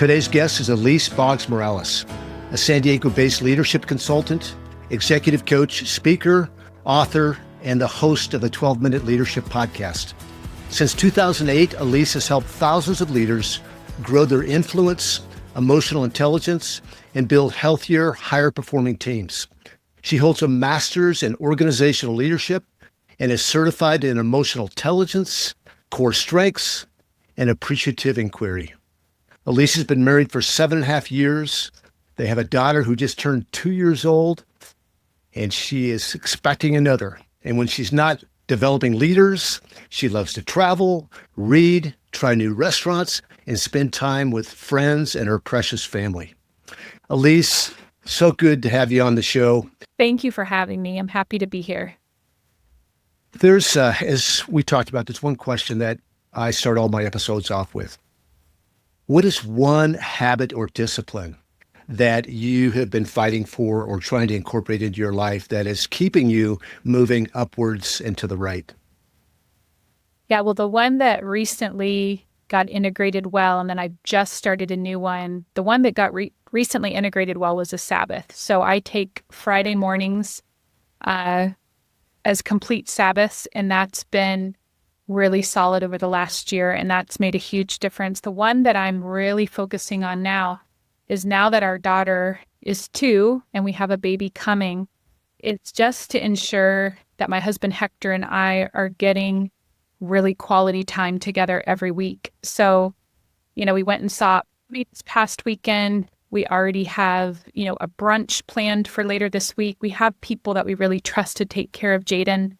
Today's guest is Elise Boggs Morales, a San Diego-based leadership consultant, executive coach, speaker, author, and the host of the 12-Minute Leadership Podcast. Since 2008, Elise has helped thousands of leaders grow their influence, emotional intelligence, and build healthier, higher-performing teams. She holds a master's in organizational leadership and is certified in emotional intelligence, core strengths, and appreciative inquiry. Elise has been married for 7.5 years. They have a daughter who just turned 2 years old, and she is expecting another. And when she's not developing leaders, she loves to travel, read, try new restaurants, and spend time with friends and her precious family. Elise, so good to have you on the show. Thank you for having me. I'm happy to be here. There's, as we talked about, there's one question that I start all my episodes off with. What is one habit or discipline that you have been fighting for or trying to incorporate into your life that is keeping you moving upwards and to the right? Yeah, well, the one that recently got integrated well, and then I just started a new one. The one that got recently integrated well was a Sabbath. So I take Friday mornings as complete Sabbaths, and that's been really solid over the last year, and that's made a huge difference. The one that I'm really focusing on now is, now that our daughter is 2 and we have a baby coming, it's just to ensure that my husband Hector and I are getting really quality time together every week. So, we went and saw this past weekend. We already have, a brunch planned for later this week. We have people that we really trust to take care of Jaden.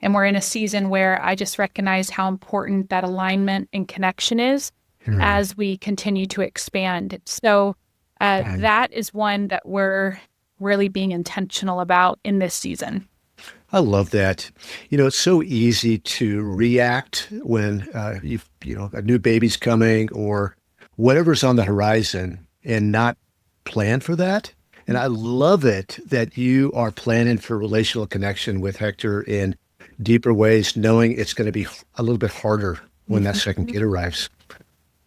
And we're in a season where I just recognize how important that alignment and connection is as we continue to expand. So that is one that we're really being intentional about in this season. I love that. It's so easy to react when a new baby's coming or whatever's on the horizon and not plan for that. And I love it that you are planning for relational connection with Hector in deeper ways, knowing it's going to be a little bit harder when that second kid arrives.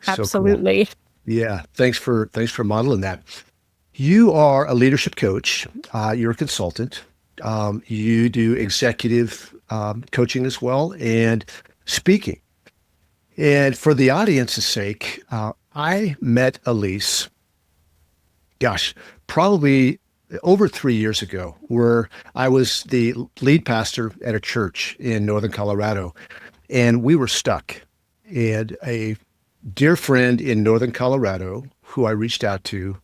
Absolutely. So cool. Yeah. Thanks for modeling that. You are a leadership coach. You're a consultant. You do executive coaching as well and speaking. And for the audience's sake, I met Elise, probably over 3 years ago, where I was the lead pastor at a church in Northern Colorado, and we were stuck. And a dear friend in Northern Colorado, who I reached out to,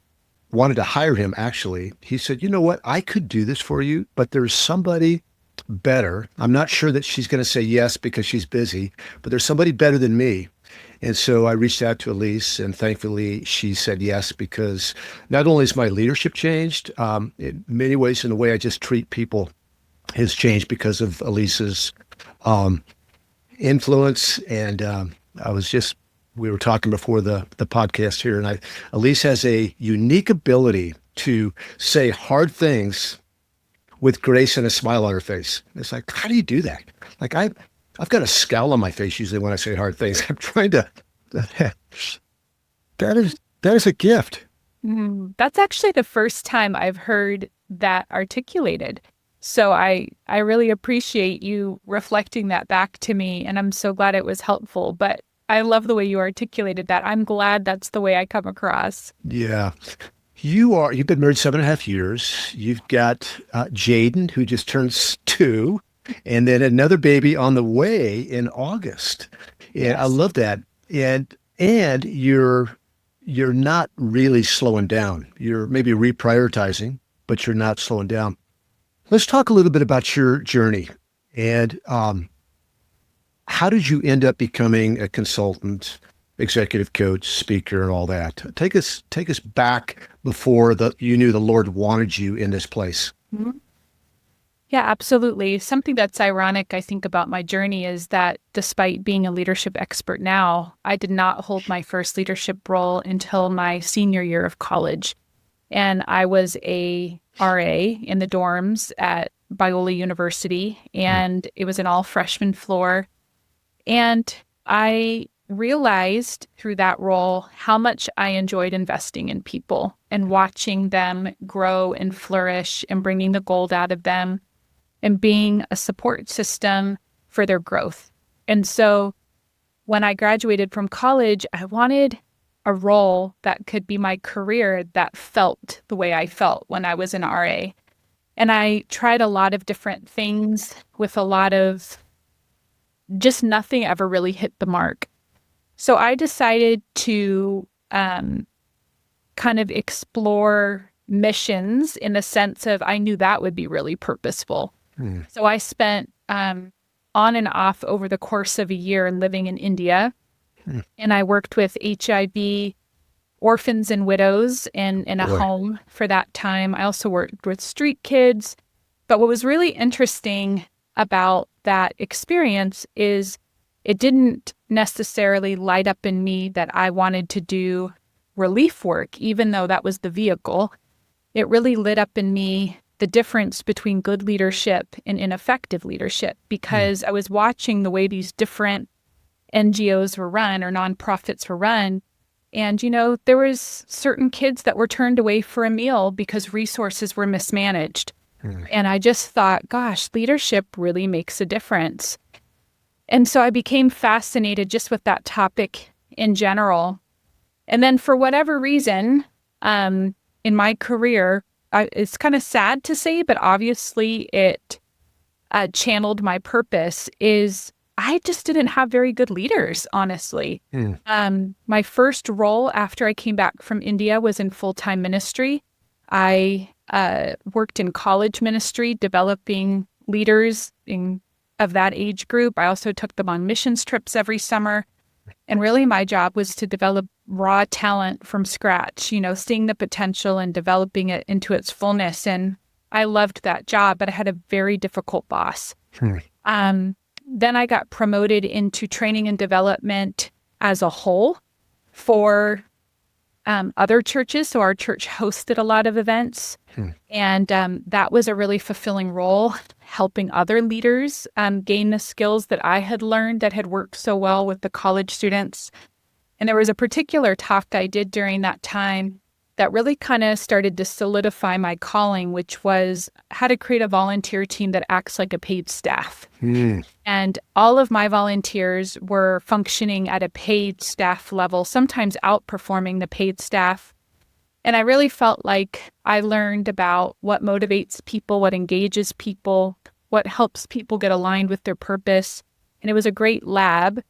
wanted to hire him, actually. He said, you know what, I could do this for you, but there's somebody better. I'm not sure that she's going to say yes because she's busy, but there's somebody better than me. And so I reached out to Elise, and thankfully she said yes, because not only has my leadership changed, in many ways in the way I just treat people has changed because of Elise's influence. And we were talking before the podcast here, and Elise has a unique ability to say hard things with grace and a smile on her face. It's like, how do you do that? Like I've got a scowl on my face usually when I say hard things. I'm trying to, that is a gift. That's actually the first time I've heard that articulated. So I really appreciate you reflecting that back to me, and I'm so glad it was helpful. But I love the way you articulated that. I'm glad that's the way I come across. Yeah. You've been married 7.5 years. You've got Jaden, who just turns 2, and then another baby on the way in August. And yes. I love that. And you're not really slowing down. You're maybe reprioritizing, but you're not slowing down. Let's talk a little bit about your journey. And how did you end up becoming a consultant, executive coach, speaker, and all that? Take us back before you knew the Lord wanted you in this place. Mm-hmm. Yeah, absolutely. Something that's ironic, I think, about my journey is that despite being a leadership expert now, I did not hold my first leadership role until my senior year of college. And I was a RA in the dorms at Biola University, and it was an all freshman floor. And I realized through that role how much I enjoyed investing in people and watching them grow and flourish and bringing the gold out of them and being a support system for their growth. And so when I graduated from college, I wanted a role that could be my career that felt the way I felt when I was an RA. And I tried a lot of different things with a lot of just nothing ever really hit the mark. So I decided to kind of explore missions in the sense of I knew that would be really purposeful. So I spent on and off over the course of a year living in India. And I worked with HIV orphans and widows in a home for that time. I also worked with street kids. But what was really interesting about that experience is it didn't necessarily light up in me that I wanted to do relief work, even though that was the vehicle. It really lit up in me the difference between good leadership and ineffective leadership, because I was watching the way these different NGOs were run or nonprofits were run. And, there was certain kids that were turned away for a meal because resources were mismanaged. And I just thought, gosh, leadership really makes a difference. And so I became fascinated just with that topic in general. And then for whatever reason, in my career, it's kind of sad to say, but obviously it channeled my purpose, is I just didn't have very good leaders, honestly. My first role after I came back from India was in full-time ministry. I worked in college ministry, developing leaders of that age group. I also took them on missions trips every summer. And really my job was to develop raw talent from scratch, seeing the potential and developing it into its fullness. And I loved that job, but I had a very difficult boss. Then I got promoted into training and development as a whole for other churches. So our church hosted a lot of events. And that was a really fulfilling role, helping other leaders gain the skills that I had learned that had worked so well with the college students. And there was a particular talk I did during that time that really kind of started to solidify my calling, which was how to create a volunteer team that acts like a paid staff. And all of my volunteers were functioning at a paid staff level, sometimes outperforming the paid staff. And I really felt like I learned about what motivates people, what engages people, what helps people get aligned with their purpose. And it was a great lab.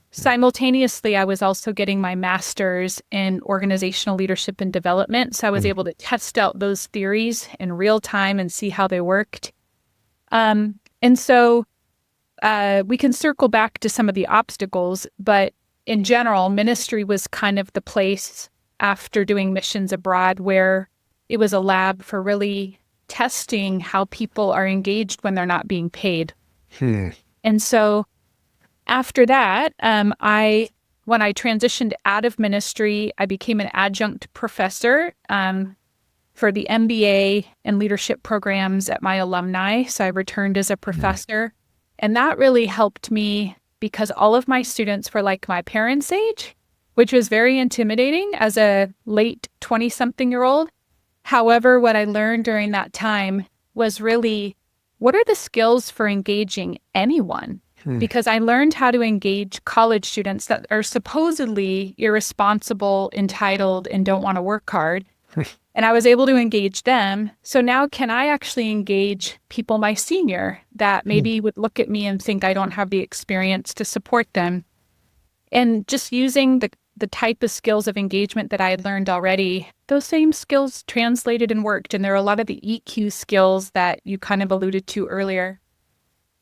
Simultaneously, I was also getting my master's in organizational leadership and development. So I was able to test out those theories in real time and see how they worked. And so we can circle back to some of the obstacles, but in general, ministry was kind of the place after doing missions abroad where it was a lab for really testing how people are engaged when they're not being paid. And so after that, when I transitioned out of ministry, I became an adjunct professor for the MBA and leadership programs at my alumni. So I returned as a professor. And that really helped me because all of my students were like my parents' age, which was very intimidating as a late 20-something-year-old. However, what I learned during that time was really, what are the skills for engaging anyone? Because I learned how to engage college students that are supposedly irresponsible, entitled, and don't want to work hard. And I was able to engage them. So now can I actually engage people my senior that maybe would look at me and think I don't have the experience to support them? And just using the type of skills of engagement that I had learned already, those same skills translated and worked. And there are a lot of the EQ skills that you kind of alluded to earlier.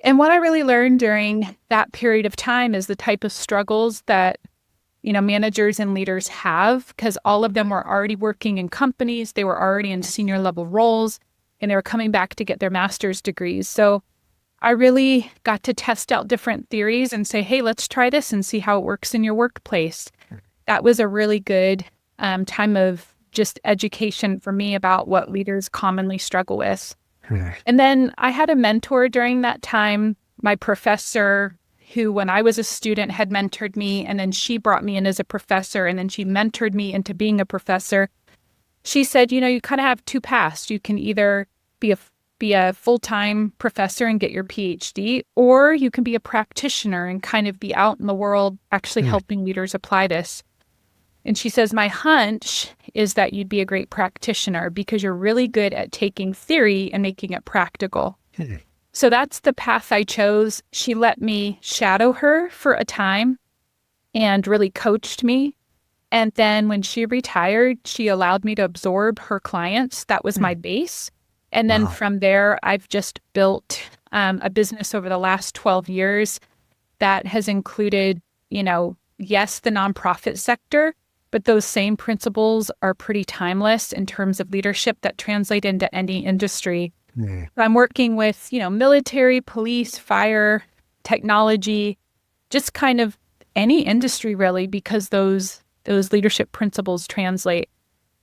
And what I really learned during that period of time is the type of struggles that, managers and leaders have, because all of them were already working in companies, they were already in senior level roles, and they were coming back to get their master's degrees. So I really got to test out different theories and say, hey, let's try this and see how it works in your workplace. That was a really good time of just education for me about what leaders commonly struggle with. And then I had a mentor during that time, my professor. who, when I was a student, had mentored me, and then she brought me in as a professor, and then she mentored me into being a professor. She said, you kind of have two paths. You can either be a full-time professor and get your PhD, or you can be a practitioner and kind of be out in the world actually helping leaders apply this. And she says, my hunch is that you'd be a great practitioner because you're really good at taking theory and making it practical. So that's the path I chose. She let me shadow her for a time and really coached me. And then when she retired, she allowed me to absorb her clients. That was my base. And then from there, I've just built a business over the last 12 years that has included, yes, the nonprofit sector, but those same principles are pretty timeless in terms of leadership that translate into any industry. I'm working with, military, police, fire, technology, just kind of any industry really, because those leadership principles translate.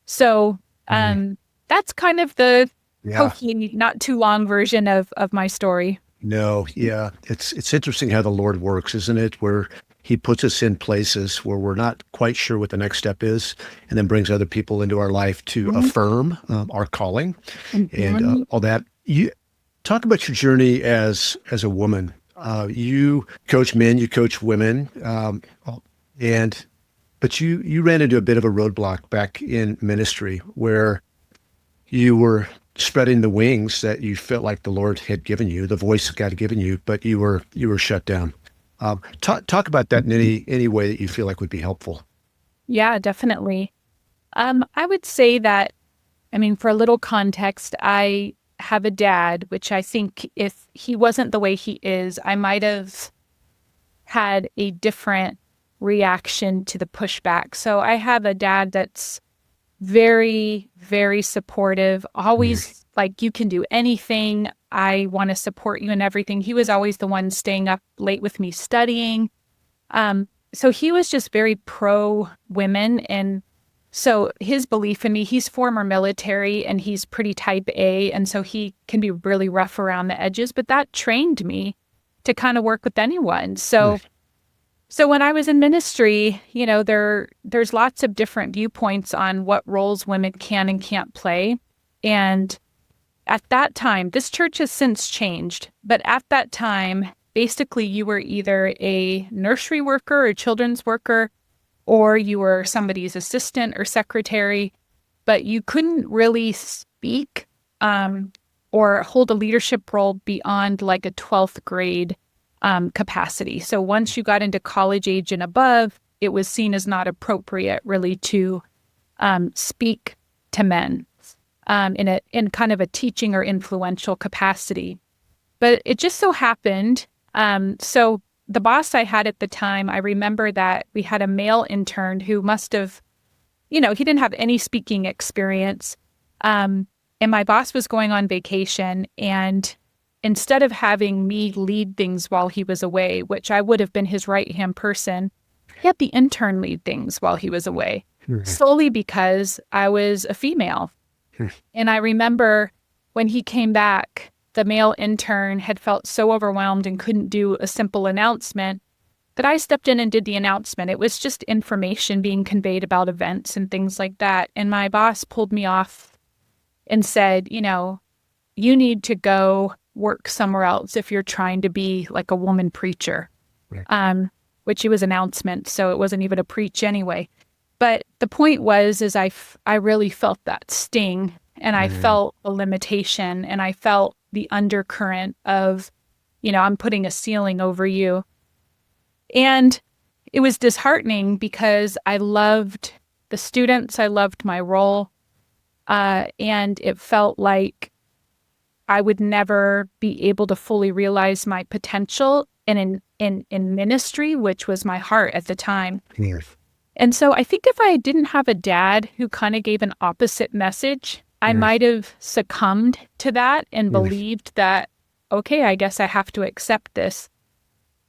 So that's kind of the hopefully not too long version of my story. No, yeah. It's interesting how the Lord works, isn't it? Where he puts us in places where we're not quite sure what the next step is, and then brings other people into our life to affirm our calling and all that. You talk about your journey as a woman. You coach men, you coach women, but you ran into a bit of a roadblock back in ministry where you were spreading the wings that you felt like the Lord had given you, the voice God had given you, but you were shut down. Talk about that in any way that you feel like would be helpful. Yeah, definitely. I would say that, for a little context, I have a dad, which I think if he wasn't the way he is, I might have had a different reaction to the pushback. So I have a dad that's very, very supportive, always like, you can do anything. I want to support you in everything. He was always the one staying up late with me studying. So he was just very pro women. And so his belief in me, he's former military and he's pretty type A. And so he can be really rough around the edges, but that trained me to kind of work with anyone. So when I was in ministry, there's lots of different viewpoints on what roles women can and can't play. And at that time, this church has since changed, but at that time, basically you were either a nursery worker or children's worker, or you were somebody's assistant or secretary, but you couldn't really speak or hold a leadership role beyond like a 12th grade capacity. So once you got into college age and above, it was seen as not appropriate really to speak to men in kind of a teaching or influential capacity. But it just so happened. So the boss I had at the time, I remember that we had a male intern who must have, he didn't have any speaking experience. And my boss was going on vacation, and instead of having me lead things while he was away, which I would have been his right-hand person, he had the intern lead things while he was away, solely because I was a female. And I remember when he came back, the male intern had felt so overwhelmed and couldn't do a simple announcement that I stepped in and did the announcement. It was just information being conveyed about events and things like that. And my boss pulled me off and said, you need to go work somewhere else if you're trying to be like a woman preacher, which it was announcement. So it wasn't even a preach anyway. But the point was, is I really felt that sting, and I felt a limitation, and I felt the undercurrent of, I'm putting a ceiling over you. And it was disheartening because I loved the students, I loved my role, and it felt like I would never be able to fully realize my potential in ministry, which was my heart at the time. And so I think if I didn't have a dad who kind of gave an opposite message, I might have succumbed to that and believed that, okay, I guess I have to accept this.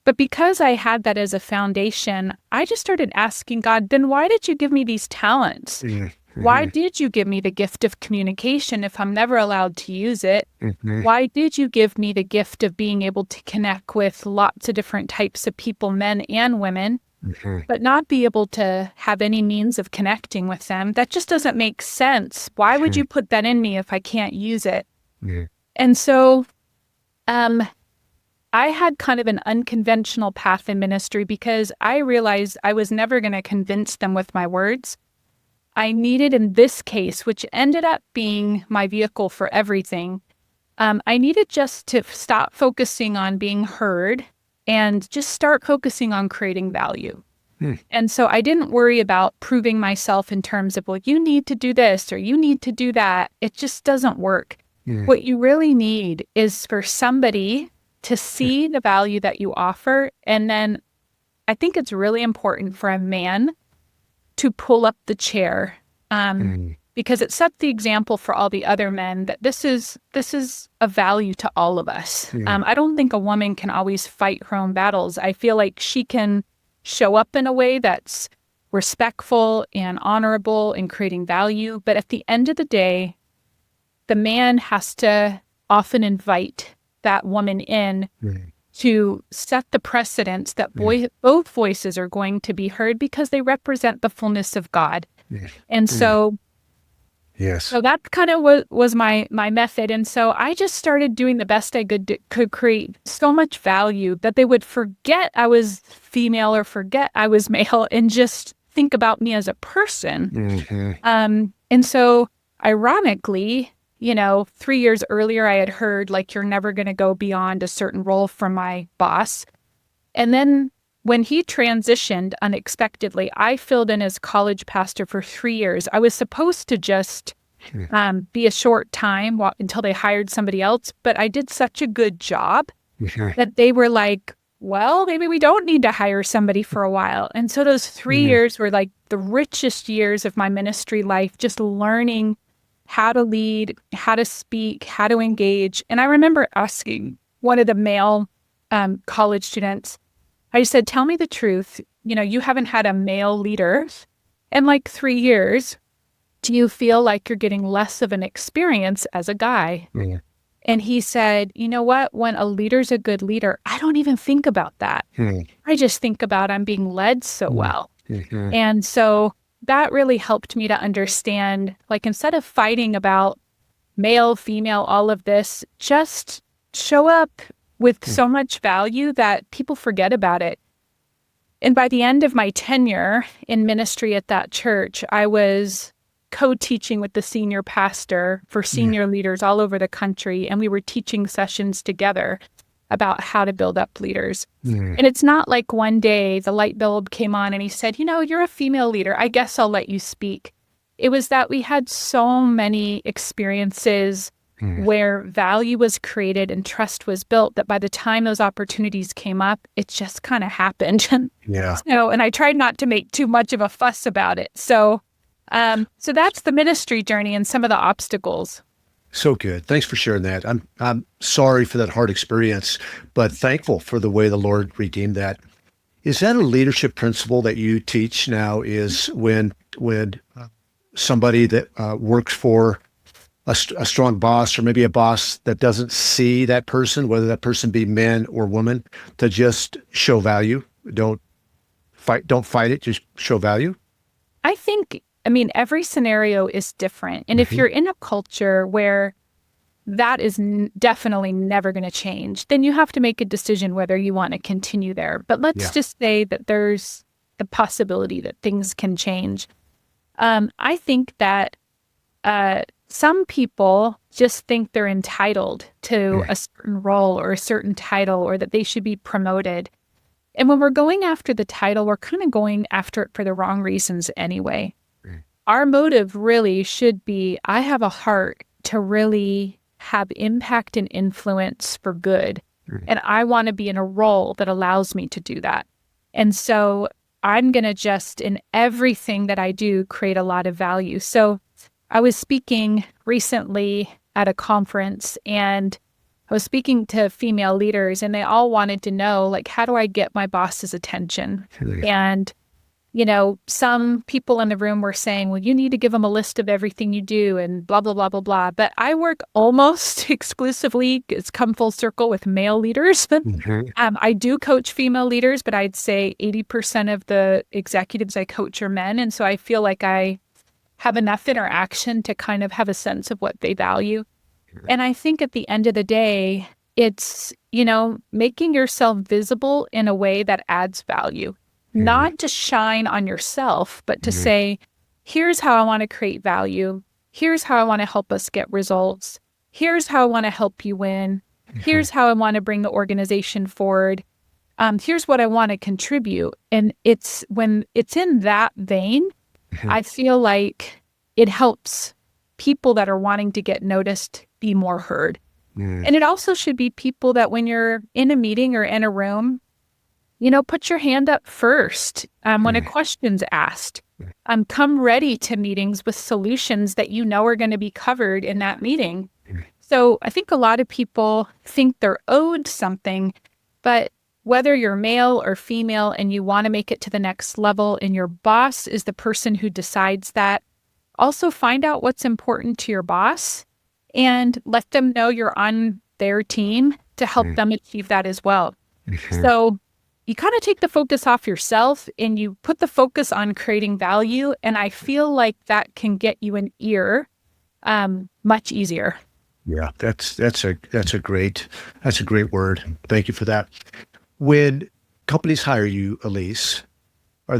But because I had that as a foundation, I just started asking God, then why did you give me these talents? Why did you give me the gift of communication if I'm never allowed to use it? Why did you give me the gift of being able to connect with lots of different types of people, men and women, but not be able to have any means of connecting with them? That just doesn't make sense. Why would you put that in me if I can't use it? And so I had kind of an unconventional path in ministry because I realized I was never going to convince them with my words. I needed, in this case, which ended up being my vehicle for everything, I needed just to stop focusing on being heard and just start focusing on creating value. And so I didn't worry about proving myself in terms of, well, you need to do this or you need to do that. It just doesn't work. What you really need is for somebody to see the value that you offer. And then I think it's really important for a man to pull up the chair because it sets the example for all the other men that this is a value to all of us. I don't think a woman can always fight her own battles. I feel like she can show up in a way that's respectful and honorable in creating value. But at the end of the day, the man has to often invite that woman in to set the precedence that both voices are going to be heard because they represent the fullness of God. And so, so that kind of was my method. And so I just started doing the best I could create so much value that they would forget I was female or forget I was male and just think about me as a person. And so ironically, 3 years earlier, I had heard, like, you're never going to go beyond a certain role from my boss. And then when he transitioned unexpectedly, I filled in as college pastor for 3 years. I was supposed to just be a short time until they hired somebody else. But I did such a good job that they were like, well, maybe we don't need to hire somebody for a while. And so those 3 years were like the richest years of my ministry life, just learning how to lead, how to speak, how to engage. And I remember asking one of the male college students, I said, tell me the truth. You haven't had a male leader in like 3 years. Do you feel like you're getting less of an experience as a guy? And he said, you know what? When a leader's a good leader, I don't even think about that. I just think about I'm being led so well. And so that really helped me to understand, like, instead of fighting about male, female, all of this, just show up with so much value that people forget about it. And by the end of my tenure in ministry at that church, I was co-teaching with the senior pastor for senior leaders all over the country. And we were teaching sessions together about how to build up leaders. And it's not like one day the light bulb came on and he said, you're a female leader. I guess I'll let you speak. It was that we had so many experiences where value was created and trust was built that by the time those opportunities came up, it just kind of happened. And I tried not to make too much of a fuss about it. So that's the ministry journey and some of the obstacles. So good. Thanks for sharing that. I'm sorry for that hard experience, but thankful for the way the Lord redeemed that. Is that a leadership principle that you teach now? Is when somebody that works for a strong boss, or maybe a boss that doesn't see that person, whether that person be man or woman, to just show value? Don't fight it. Just show value. I mean, every scenario is different. And if you're in a culture where that is definitely never going to change, then you have to make a decision whether you want to continue there. But let's just say that there's the possibility that things can change. I think that some people just think they're entitled to a certain role or a certain title, or that they should be promoted. And when we're going after the title, we're kind of going after it for the wrong reasons anyway. Our motive really should be, I have a heart to really have impact and influence for good. And I want to be in a role that allows me to do that. And so I'm going to just, in everything that I do, create a lot of value. So I was speaking recently at a conference, and I was speaking to female leaders, and they all wanted to know, like, how do I get my boss's attention? And some people in the room were saying, well, you need to give them a list of everything you do and blah, blah, blah, blah, blah. But I work almost exclusively, it's come full circle, with male leaders. I do coach female leaders, but I'd say 80% of the executives I coach are men. And so I feel like I have enough interaction to kind of have a sense of what they value. And I think at the end of the day, it's, making yourself visible in a way that adds value. Not to shine on yourself, but to say, here's how I want to create value. Here's how I want to help us get results. Here's how I want to help you win. Here's how I want to bring the organization forward. Here's what I want to contribute. And it's when it's in that vein, I feel like it helps people that are wanting to get noticed be more heard. And it also should be people that when you're in a meeting or in a room, put your hand up first when a question's asked. Come ready to meetings with solutions that are going to be covered in that meeting. So I think a lot of people think they're owed something, but whether you're male or female and you want to make it to the next level and your boss is the person who decides that, also find out what's important to your boss and let them know you're on their team to help them achieve that as well. So you kind of take the focus off yourself and you put the focus on creating value. And I feel like that can get you an ear much easier. Yeah, that's a great word. Thank you for that. When companies hire you, Elise, is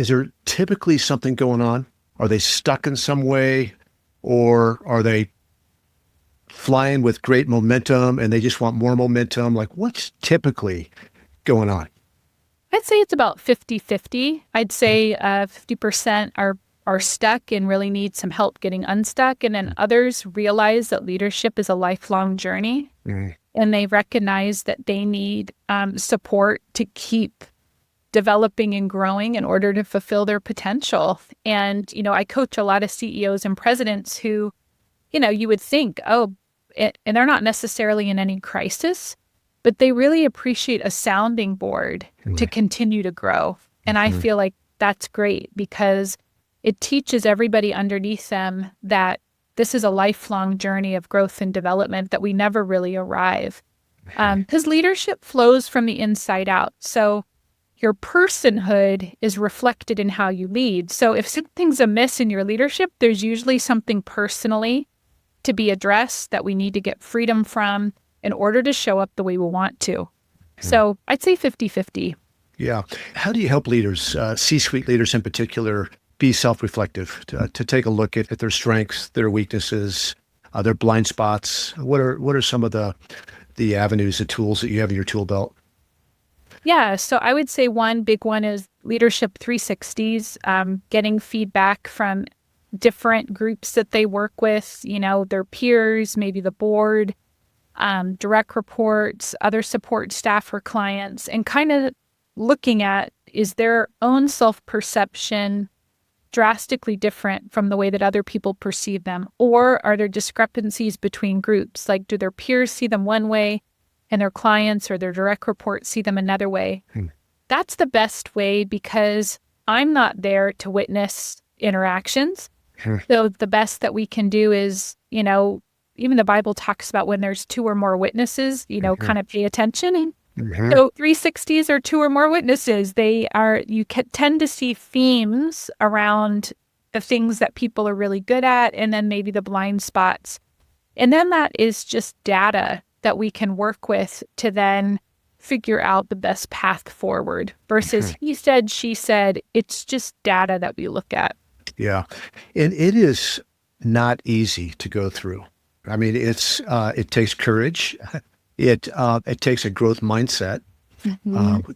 there typically something going on? Are they stuck in some way, or are they flying with great momentum and they just want more momentum? Like, what's typically going on? I'd say it's about 50-50. I'd say 50% are stuck and really need some help getting unstuck. And then others realize that leadership is a lifelong journey. And they recognize that they need support to keep developing and growing in order to fulfill their potential. And, I coach a lot of CEOs and presidents who, you would think, and they're not necessarily in any crisis, but they really appreciate a sounding board to continue to grow. And I feel like that's great because it teaches everybody underneath them that this is a lifelong journey of growth and development, that we never really arrive. Because leadership flows from the inside out. So your personhood is reflected in how you lead. So if something's amiss in your leadership, there's usually something personally to be addressed that we need to get freedom from in order to show up the way we want to. So I'd say 50-50. Yeah. How do you help leaders, C-suite leaders in particular, be self-reflective, to take a look at their strengths, their weaknesses, their blind spots? What are some of the avenues, the tools that you have in your tool belt? Yeah, so I would say one big one is leadership 360s, getting feedback from different groups that they work with, their peers, maybe the board, direct reports, other support staff or clients, and kind of looking at, is their own self-perception drastically different from the way that other people perceive them? Or are there discrepancies between groups? Like, do their peers see them one way and their clients or their direct reports see them another way? That's the best way, because I'm not there to witness interactions. So the best that we can do is, even the Bible talks about when there's two or more witnesses, kind of pay attention. So 360s are two or more witnesses. You tend to see themes around the things that people are really good at, and then maybe the blind spots. And then that is just data that we can work with to then figure out the best path forward versus he said, she said. It's just data that we look at. Yeah. And it is not easy to go through. I mean, it takes courage. It takes a growth mindset.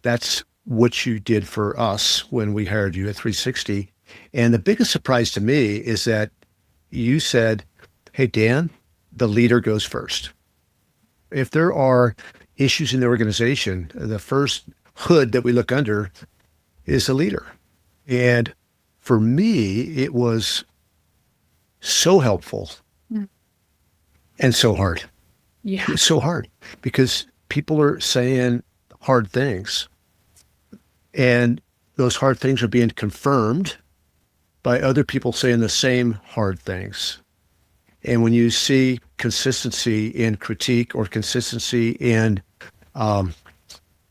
That's what you did for us when we hired you at 360. And the biggest surprise to me is that you said, hey, Dan, the leader goes first. If there are issues in the organization, the first hood that we look under is the leader. And for me, it was so helpful and so hard. Yeah. It's so hard because people are saying hard things. And those hard things are being confirmed by other people saying the same hard things. And when you see consistency in critique or consistency in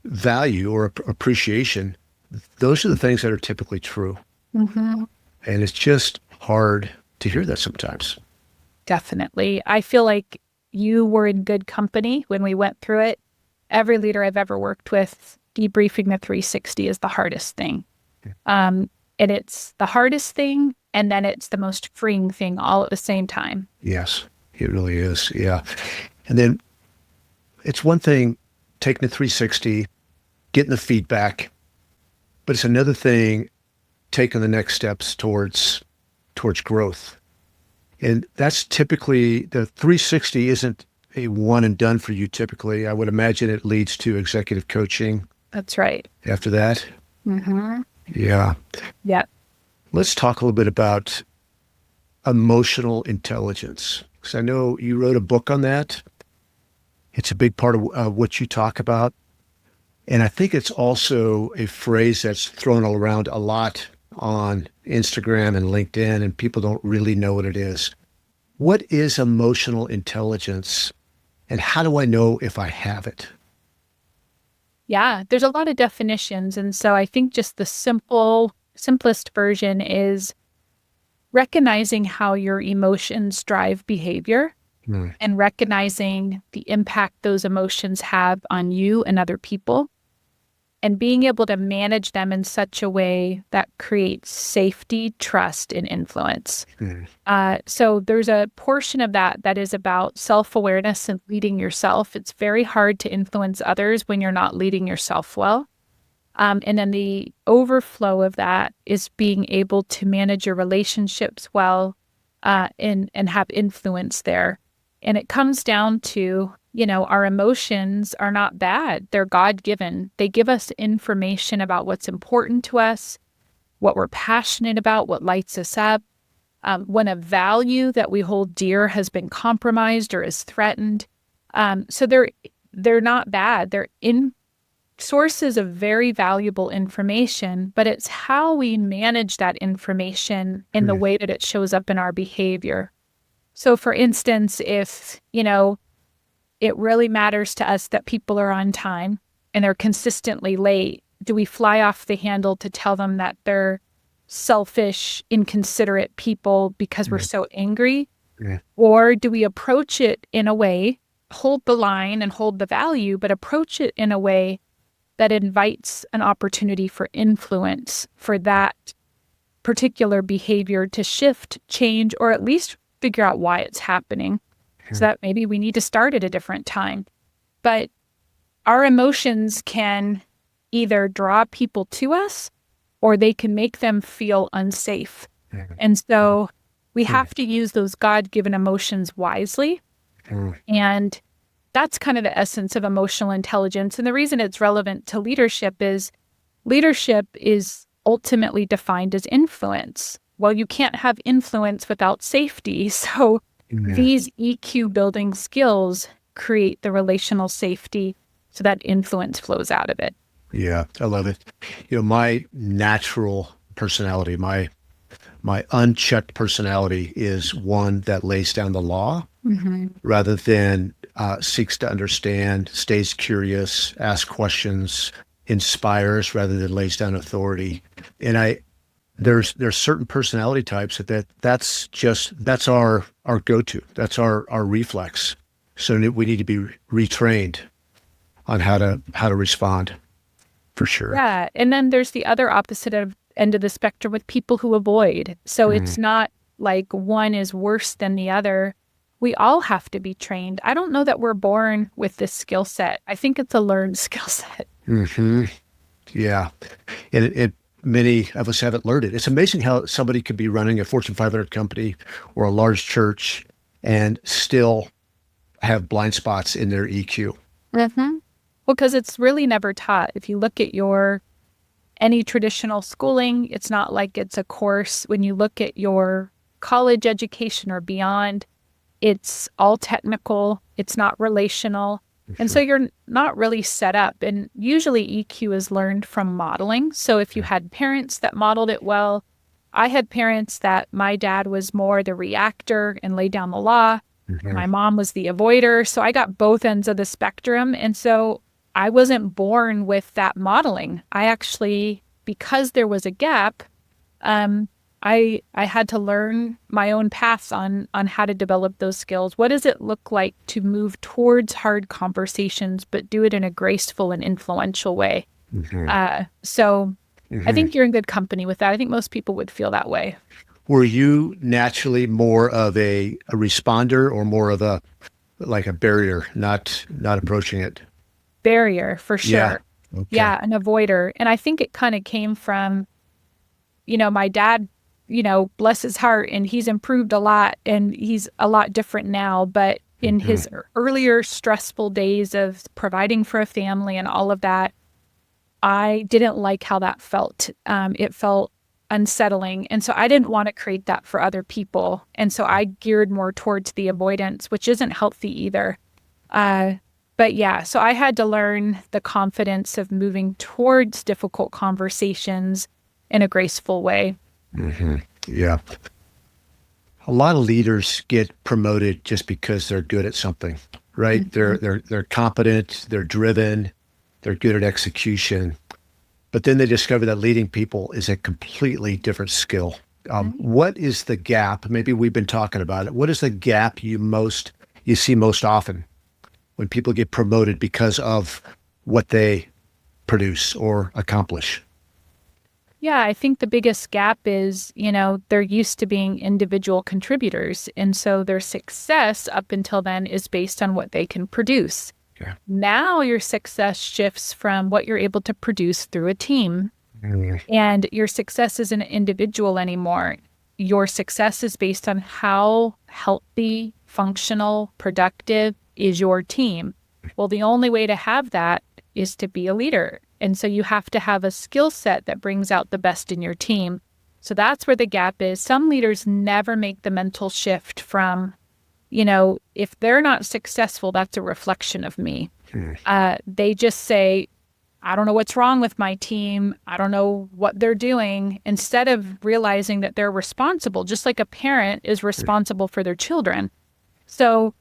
value or appreciation, those are the things that are typically true. Mm-hmm. And it's just hard to hear that sometimes. Definitely. I feel like you were in good company when we went through it. Every leader I've ever worked with, debriefing the 360 is the hardest thing. And it's the hardest thing, and then it's the most freeing thing all at the same time. Yes, it really is. Yeah. And then it's one thing taking the 360, getting the feedback, but it's another thing taking the next steps towards growth. And that's typically, the 360 isn't a one and done for you typically. I would imagine it leads to executive coaching. That's right. After that. Mm-hmm. Yeah. Yeah. Let's talk a little bit about emotional intelligence, because I know you wrote a book on that. It's a big part of what you talk about. And I think it's also a phrase that's thrown around a lot on Instagram and LinkedIn, and people don't really know what it is. What is emotional intelligence, and how do I know if I have it? Yeah, there's a lot of definitions. And so I think just the simplest version is recognizing how your emotions drive behavior and recognizing the impact those emotions have on you and other people, and being able to manage them in such a way that creates safety, trust, and influence. So there's a portion of that is about self-awareness and leading yourself. It's very hard to influence others when you're not leading yourself well. And then the overflow of that is being able to manage your relationships well and have influence there. And it comes down to, our emotions are not bad. They're God-given. They give us information about what's important to us, what we're passionate about, what lights us up. When a value that we hold dear has been compromised or is threatened. So they're not bad. They're sources of very valuable information, but it's how we manage that information in the way that it shows up in our behavior. So for instance, if, it really matters to us that people are on time and they're consistently late, do we fly off the handle to tell them that they're selfish, inconsiderate people because we're so angry? Or do we approach it in a way, hold the line and hold the value, but approach it in a way that invites an opportunity for influence for that particular behavior to shift, change, or at least figure out why it's happening, so that maybe we need to start at a different time. But our emotions can either draw people to us or they can make them feel unsafe. And so we have to use those God-given emotions wisely. And that's kind of the essence of emotional intelligence. And the reason it's relevant to leadership is ultimately defined as influence. Well, you can't have influence without safety. So these EQ building skills create the relational safety so that influence flows out of it. Yeah, I love it. My natural personality, my unchecked personality is one that lays down the law rather than seeks to understand, stays curious, asks questions, inspires rather than lays down authority. And there's certain personality types that's our go-to. That's our reflex. So we need to be retrained on how to respond, for sure. Yeah, and then there's the other opposite end of the spectrum with people who avoid. So it's not like one is worse than the other. We all have to be trained. I don't know that we're born with this skill set. I think it's a learned skill set. Yeah. And many of us haven't learned it. It's amazing how somebody could be running a Fortune 500 company or a large church and still have blind spots in their EQ. Well, because it's really never taught. If you look at any traditional schooling, it's not like it's a course. When you look at your college education or beyond, it's all technical. It's not relational. And so you're not really set up. And usually EQ is learned from modeling. So if you had parents that modeled it well, I had parents that my dad was more the reactor and laid down the law. My mom was the avoider. So I got both ends of the spectrum. And so I wasn't born with that modeling. I actually, because there was a gap, I had to learn my own paths on how to develop those skills. What does it look like to move towards hard conversations, but do it in a graceful and influential way? So I think you're in good company with that. I think most people would feel that way. Were you naturally more of a responder or more of a barrier, not approaching it? Barrier, for sure. Yeah. Okay. Yeah, an avoider. And I think it kind of came from, my dad, bless his heart, and he's improved a lot and he's a lot different now. But in his earlier stressful days of providing for a family and all of that, I didn't like how that felt. It felt unsettling. And so I didn't want to create that for other people. And so I geared more towards the avoidance, which isn't healthy either. But yeah, so I had to learn the confidence of moving towards difficult conversations in a graceful way. Yeah. A lot of leaders get promoted just because they're good at something, right? They're competent, they're driven, they're good at execution. But then they discover that leading people is a completely different skill. What is the gap? Maybe we've been talking about it. What is the gap you see most often when people get promoted because of what they produce or accomplish? Yeah, I think the biggest gap is, they're used to being individual contributors. And so their success up until then is based on what they can produce. Yeah. Now your success shifts from what you're able to produce through a team. And your success isn't individual anymore. Your success is based on how healthy, functional, productive is your team. Well, the only way to have that is to be a leader. And so you have to have a skill set that brings out the best in your team. So that's where the gap is. Some leaders never make the mental shift from, if they're not successful, that's a reflection of me. They just say, I don't know what's wrong with my team. I don't know what they're doing. Instead of realizing that they're responsible, just like a parent is responsible for their children. So,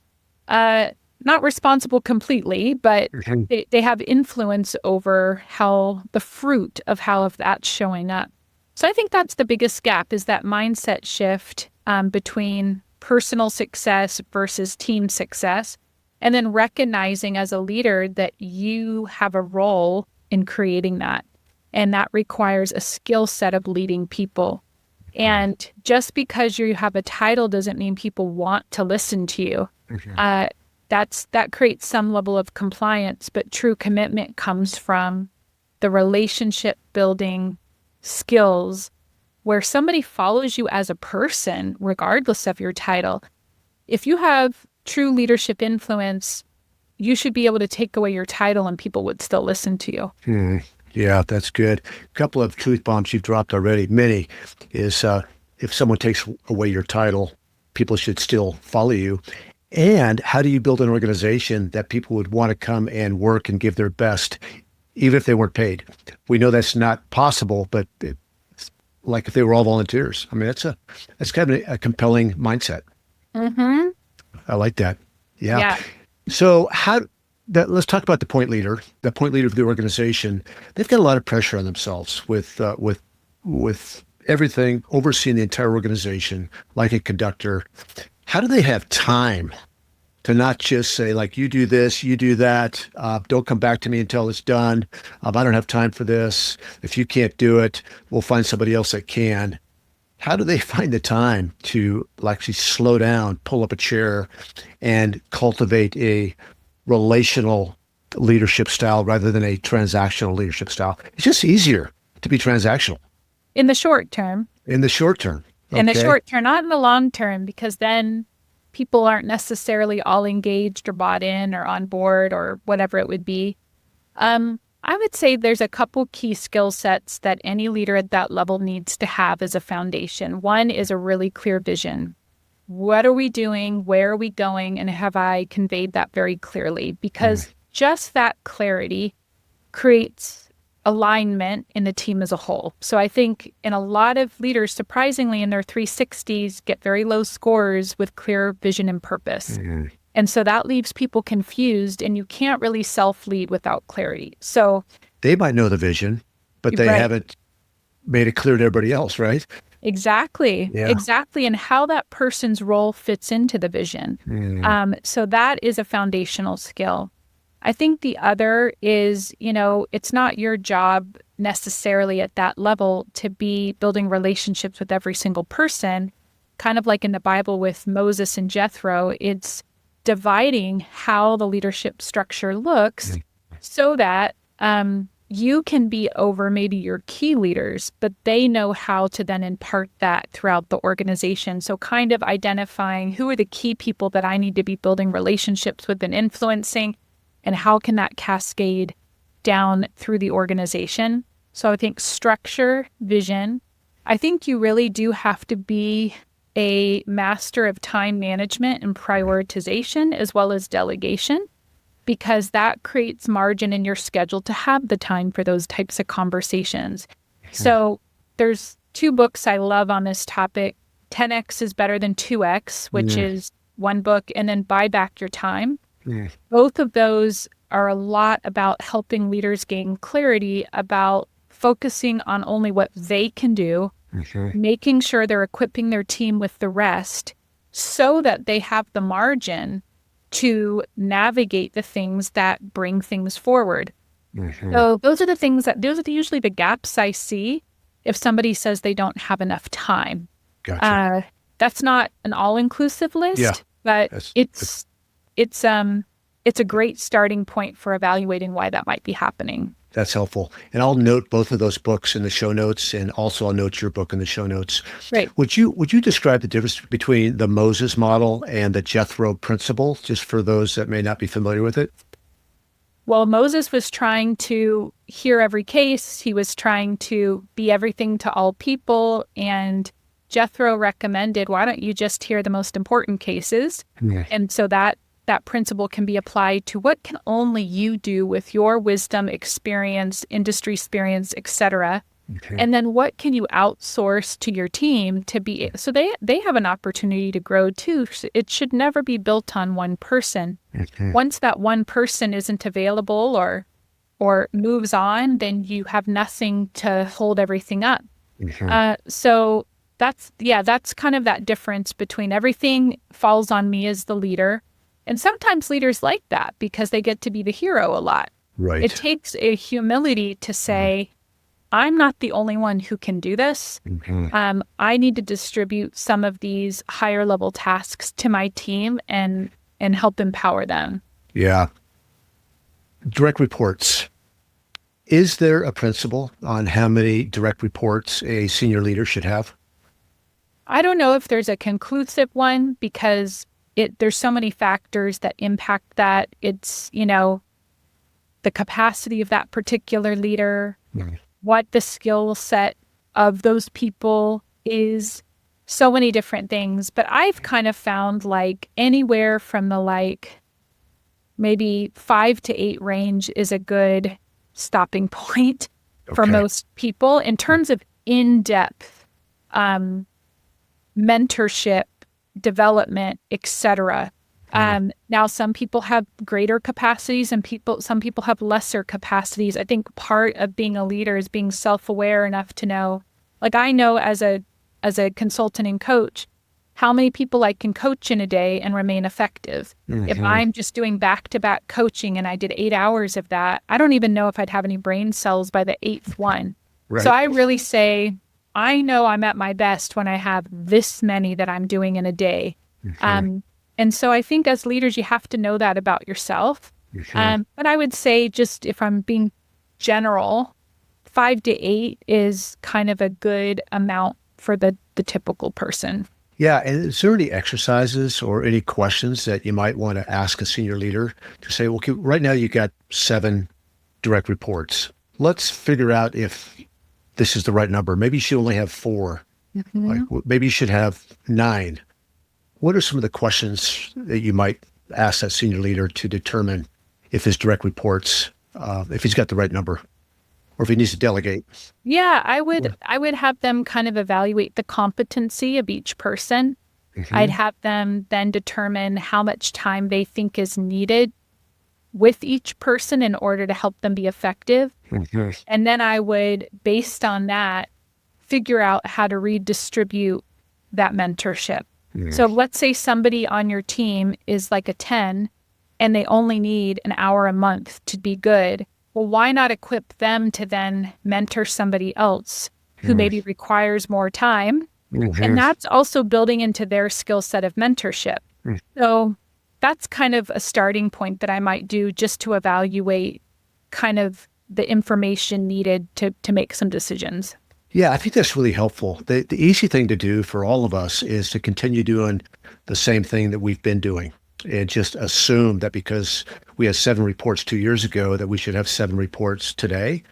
not responsible completely, but they have influence over how the fruit of how of that's showing up. So I think that's the biggest gap, is that mindset shift between personal success versus team success. And then recognizing as a leader that you have a role in creating that. And that requires a skill set of leading people. And just because you have a title doesn't mean people want to listen to you. That creates some level of compliance, but true commitment comes from the relationship building skills where somebody follows you as a person, regardless of your title. If you have true leadership influence, you should be able to take away your title and people would still listen to you. Yeah, that's good. A couple of truth bombs you've dropped already. Many is if someone takes away your title, people should still follow you. And how do you build an organization that people would want to come and work and give their best, even if they weren't paid? We know that's not possible, but like if they were all volunteers. I mean, that's kind of a compelling mindset. I like that. Yeah. So let's talk about the point leader of the organization. They've got a lot of pressure on themselves with everything, overseeing the entire organization, like a conductor. How do they have time to not just say, like, you do this, you do that, don't come back to me until it's done. I don't have time for this. If you can't do it, we'll find somebody else that can. How do they find the time to actually slow down, pull up a chair, and cultivate a relational leadership style rather than a transactional leadership style? It's just easier to be transactional. In the short term. In the short term. Okay. In the short term, not in the long term, because then people aren't necessarily all engaged or bought in or on board or whatever it would be. I would say there's a couple key skill sets that any leader at that level needs to have as a foundation. One is a really clear vision. What are we doing? Where are we going? And have I conveyed that very clearly? Because just that clarity creates alignment in the team as a whole. So I think in a lot of leaders, surprisingly, in their 360s, get very low scores with clear vision and purpose. Mm-hmm. And so that leaves people confused, and you can't really self-lead without clarity. So they might know the vision, but they haven't made it clear to everybody else, right? Exactly. Yeah. Exactly. And how that person's role fits into the vision. Mm. So that is a foundational skill. I think the other is, it's not your job necessarily at that level to be building relationships with every single person. Kind of like in the Bible with Moses and Jethro, it's dividing how the leadership structure looks so that you can be over maybe your key leaders, but they know how to then impart that throughout the organization. So kind of identifying who are the key people that I need to be building relationships with and influencing, and how can that cascade down through the organization. So I think structure, vision. I think you really do have to be a master of time management and prioritization as well as delegation, because that creates margin in your schedule to have the time for those types of conversations. So there's 2 books I love on this topic. 10X is better than 2X, which is one book, and then Buy Back Your Time. Both of those are a lot about helping leaders gain clarity about focusing on only what they can do, making sure they're equipping their team with the rest so that they have the margin to navigate the things that bring things forward. So those are usually the gaps I see if somebody says they don't have enough time. Gotcha. That's not an all-inclusive list, but it's a great starting point for evaluating why that might be happening. That's helpful. And I'll note both of those books in the show notes, and also I'll note your book in the show notes. Right. Would you describe the difference between the Moses model and the Jethro principle, just for those that may not be familiar with it? Well, Moses was trying to hear every case. He was trying to be everything to all people. And Jethro recommended, why don't you just hear the most important cases? And so that principle can be applied to what can only you do with your wisdom, experience, industry experience, etc. And then what can you outsource to your team to be, so they have an opportunity to grow too. It should never be built on one person. Once that one person isn't available or moves on, then you have nothing to hold everything up. So that's kind of that difference between everything falls on me as the leader. And sometimes leaders like that because they get to be the hero a lot. Right. It takes a humility to say, I'm not the only one who can do this. I need to distribute some of these higher level tasks to my team and help empower them. Yeah. Direct reports. Is there a principle on how many direct reports a senior leader should have? I don't know if there's a conclusive one because there's so many factors that impact that. It's, the capacity of that particular leader, what the skill set of those people is, so many different things. But I've kind of found anywhere from the maybe 5 to 8 range is a good stopping point for most people in terms of in-depth mentorship, development, etc. Now, some people have greater capacities and some people have lesser capacities. I think part of being a leader is being self-aware enough to know, I know as a consultant and coach, how many people I can coach in a day and remain effective. If I'm just doing back-to-back coaching and I did 8 hours of that, I don't even know if I'd have any brain cells by the 8th one. Right. So I really say, I know I'm at my best when I have this many that I'm doing in a day. And so I think as leaders, you have to know that about yourself. But I would say, just if I'm being general, 5 to 8 is kind of a good amount for the typical person. Yeah. And is there any exercises or any questions that you might want to ask a senior leader to say, okay, right now you got 7 direct reports. Let's figure out if this is the right number. Maybe you should only have 4. Maybe you should have 9. What are some of the questions that you might ask that senior leader to determine if his direct reports, if he's got the right number, or if he needs to delegate? Yeah, I would have them kind of evaluate the competency of each person. I'd have them then determine how much time they think is needed with each person in order to help them be effective. And then I would, based on that, figure out how to redistribute that mentorship. So let's say somebody on your team is like a 10 and they only need an hour a month to be good. Well, why not equip them to then mentor somebody else who maybe requires more time? And that's also building into their skill set of mentorship. So that's kind of a starting point that I might do just to evaluate kind of the information needed to make some decisions. Yeah, I think that's really helpful. The easy thing to do for all of us is to continue doing the same thing that we've been doing and just assume that because we had 7 reports 2 years ago that we should have 7 reports today.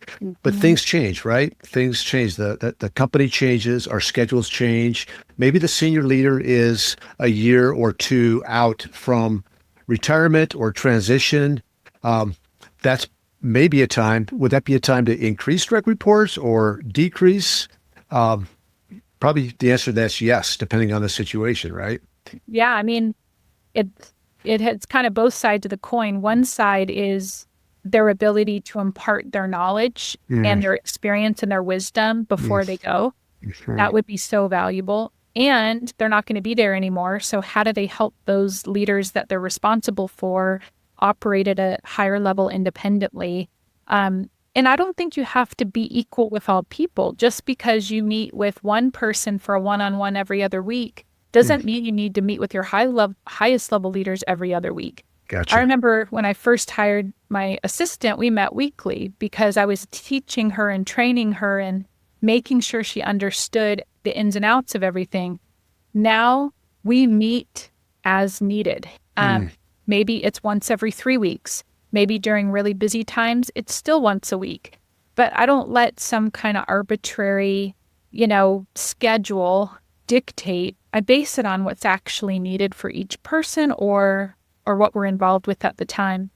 But things change, right? Things change. The company changes, our schedules change. Maybe the senior leader is a year or 2 out from retirement or transition. That's maybe a time. Would that be a time to increase direct reports or decrease? Probably the answer to that's yes, depending on the situation, right? Yeah, I mean, it has kind of both sides of the coin. One side is their ability to impart their knowledge and their experience and their wisdom before they go. That would be so valuable. And they're not going to be there anymore. So how do they help those leaders that they're responsible for operate at a higher level independently? And I don't think you have to be equal with all people. Just because you meet with one person for a one-on-one every other week doesn't mean you need to meet with your highest level leaders every other week. Gotcha. I remember when I first hired my assistant, we met weekly because I was teaching her and training her and making sure she understood the ins and outs of everything. Now we meet as needed. Maybe it's once every 3 weeks. Maybe during really busy times, it's still once a week. But I don't let some kind of arbitrary, schedule dictate. I base it on what's actually needed for each person or what we're involved with at the time.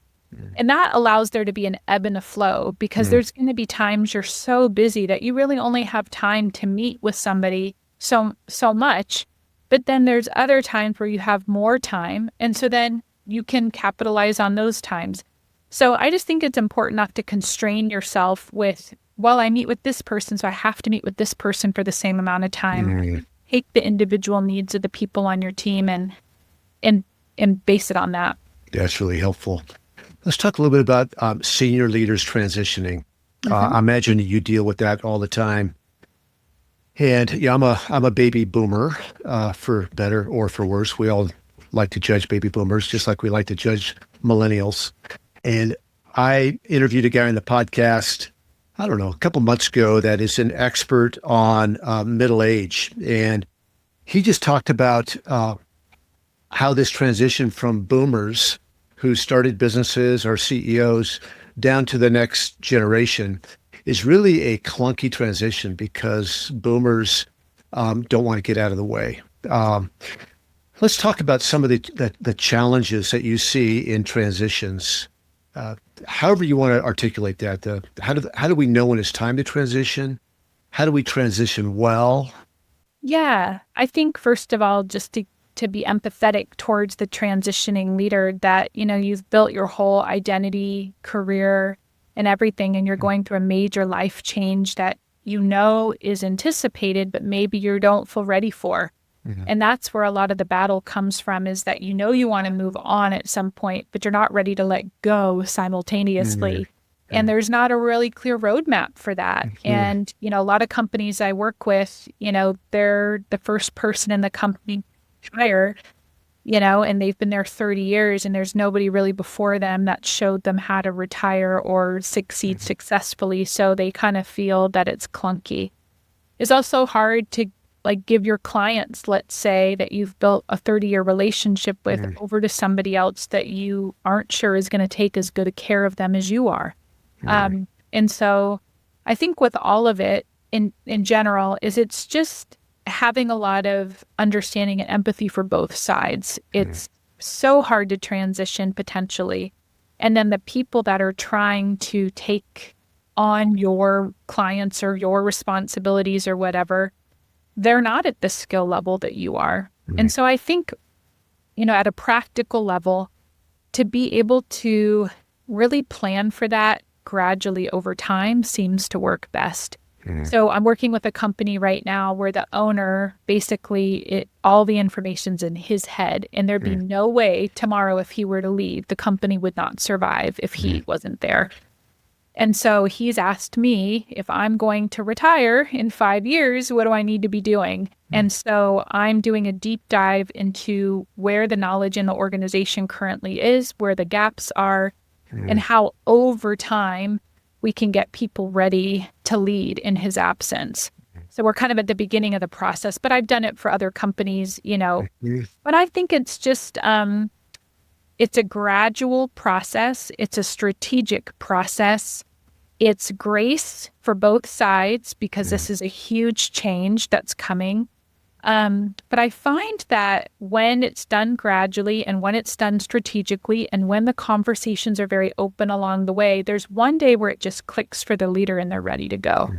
And that allows there to be an ebb and a flow because there's going to be times you're so busy that you really only have time to meet with somebody so much. But then there's other times where you have more time. And so then you can capitalize on those times. So I just think it's important not to constrain yourself with, well, I meet with this person, so I have to meet with this person for the same amount of time. Take the individual needs of the people on your team and base it on that. That's really helpful. Let's talk a little bit about senior leaders transitioning. I imagine you deal with that all the time. And yeah, I'm a baby boomer, for better or for worse. We all like to judge baby boomers, just like we like to judge millennials. And I interviewed a guy on the podcast, I don't know, a couple months ago that is an expert on middle age. And he just talked about how this transition from boomers who started businesses or CEOs down to the next generation is really a clunky transition because boomers don't want to get out of the way. Let's talk about some of the challenges that you see in transitions. However you want to articulate that. How do we know when it's time to transition? How do we transition well? Yeah, I think first of all, just to be empathetic towards the transitioning leader that, you've built your whole identity, career, and everything, and you're going through a major life change that is anticipated, but maybe you don't feel ready for. And that's where a lot of the battle comes from, is that you want to move on at some point, but you're not ready to let go simultaneously. And there's not a really clear roadmap for that. And, a lot of companies I work with, they're the first person in the company hire, and they've been there 30 years and there's nobody really before them that showed them how to retire or succeed successfully. So they kind of feel that it's clunky. It's also hard to give your clients, let's say, that you've built a 30-year relationship with over to somebody else that you aren't sure is going to take as good a care of them as you are. And so I think with all of it in general it's just having a lot of understanding and empathy for both sides. It's so hard to transition potentially. And then the people that are trying to take on your clients or your responsibilities or whatever, they're not at the skill level that you are. And so I think, at a practical level, to be able to really plan for that gradually over time seems to work best. So I'm working with a company right now where the owner, basically, all the information's in his head, and there'd be no way tomorrow if he were to leave, the company would not survive if he wasn't there. And so he's asked me if I'm going to retire in 5 years, what do I need to be doing? And so I'm doing a deep dive into where the knowledge in the organization currently is, where the gaps are, and how over time we can get people ready to lead in his absence. So we're kind of at the beginning of the process, but I've done it for other companies, But I think it's just, it's a gradual process. It's a strategic process. It's grace for both sides because this is a huge change that's coming. But I find that when it's done gradually and when it's done strategically and when the conversations are very open along the way, there's one day where it just clicks for the leader and they're ready to go.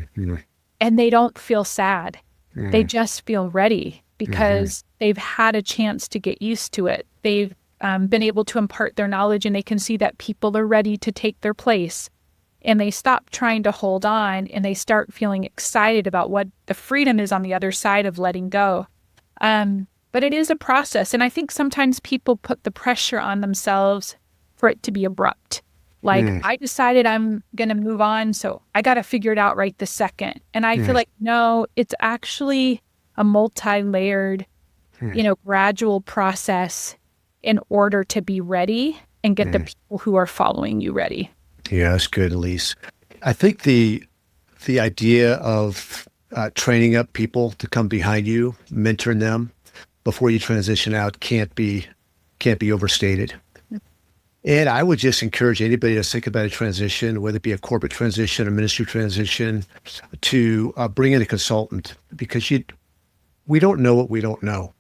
And they don't feel sad. They just feel ready because they've had a chance to get used to it. They've been able to impart their knowledge and they can see that people are ready to take their place. And they stop trying to hold on and they start feeling excited about what the freedom is on the other side of letting go. But it is a process. And I think sometimes people put the pressure on themselves for it to be abrupt. Like, I decided I'm going to move on, so I got to figure it out right this second. And I feel like, no, it's actually a multi-layered, gradual process in order to be ready and get the people who are following you ready. Yeah, that's good, Elise. I think the idea of training up people to come behind you, mentoring them before you transition out can't be overstated. And I would just encourage anybody to think about a transition, whether it be a corporate transition or ministry transition, to bring in a consultant because we don't know what we don't know.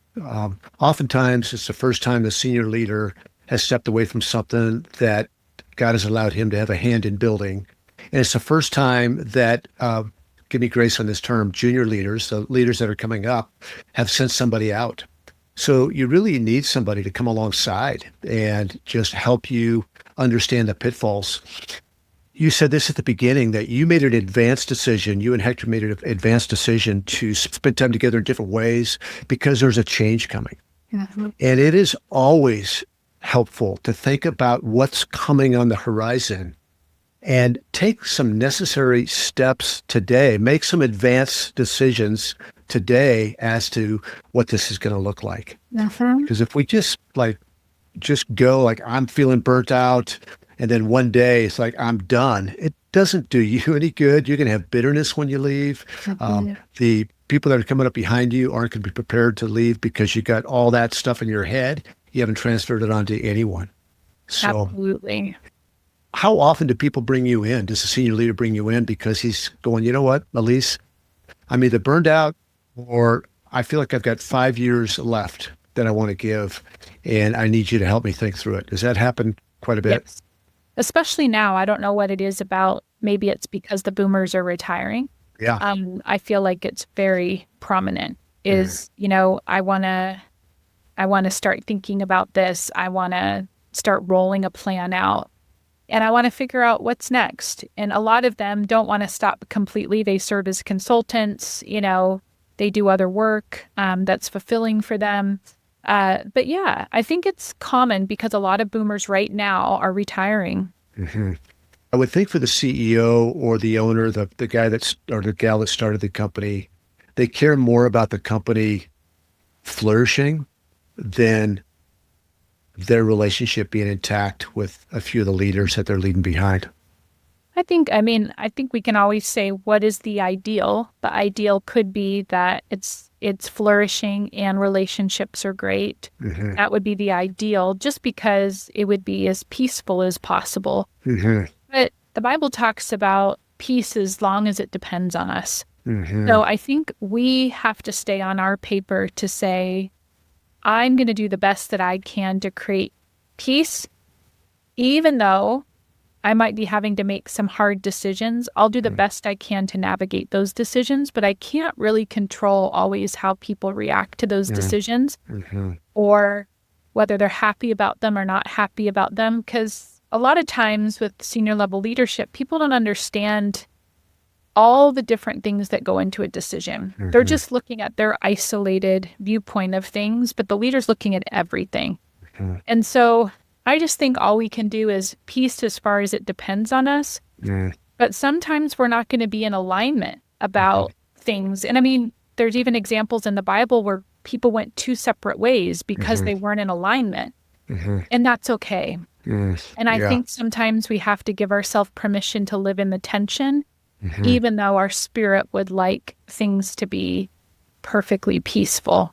Oftentimes, it's the first time the senior leader has stepped away from something that God has allowed him to have a hand in building. And it's the first time that, give me grace on this term, junior leaders, the leaders that are coming up, have sent somebody out. So you really need somebody to come alongside and just help you understand the pitfalls. You said this at the beginning, that you made an advanced decision, you and Hector made an advanced decision to spend time together in different ways because there's a change coming. And it is always helpful to think about what's coming on the horizon and take some necessary steps today, make some advanced decisions today as to what this is going to look like. Because if we just go like, I'm feeling burnt out, and then one day it's like, I'm done, it doesn't do you any good. You're going to have bitterness when you leave. The people that are coming up behind you aren't going to be prepared to leave because you got all that stuff in your head. You haven't transferred it onto anyone. So, absolutely. How often do people bring you in? Does the senior leader bring you in because he's going, you know what, Elise, I'm either burned out or I feel like I've got 5 years left that I want to give and I need you to help me think through it. Does that happen quite a bit? Yes. Especially now. I don't know what it is about. Maybe it's because the boomers are retiring. Yeah. I feel like it's very prominent is, I want to start thinking about this. I want to start rolling a plan out and I want to figure out what's next. And a lot of them don't want to stop completely. They serve as consultants, they do other work that's fulfilling for them. But yeah, I think it's common because a lot of boomers right now are retiring. I would think for the CEO or the owner, the guy or the gal that started the company, they care more about the company flourishing than their relationship being intact with a few of the leaders that they're leaving behind. I think we can always say, what is the ideal? The ideal could be that it's flourishing and relationships are great. That would be the ideal, just because it would be as peaceful as possible. But the Bible talks about peace as long as it depends on us. So I think we have to stay on our paper to say, I'm going to do the best that I can to create peace even though I might be having to make some hard decisions, I'll do the best I can to navigate those decisions, but I can't really control always how people react to those decisions or whether they're happy about them or not happy about them. Because a lot of times with senior level leadership, people don't understand all the different things that go into a decision. They're just looking at their isolated viewpoint of things, but the leader's looking at everything. And so I just think all we can do is peace as far as it depends on us. But sometimes we're not going to be in alignment about things. And I mean, there's even examples in the Bible where people went two separate ways because they weren't in alignment. And that's okay. And I think sometimes we have to give ourselves permission to live in the tension, even though our spirit would like things to be perfectly peaceful.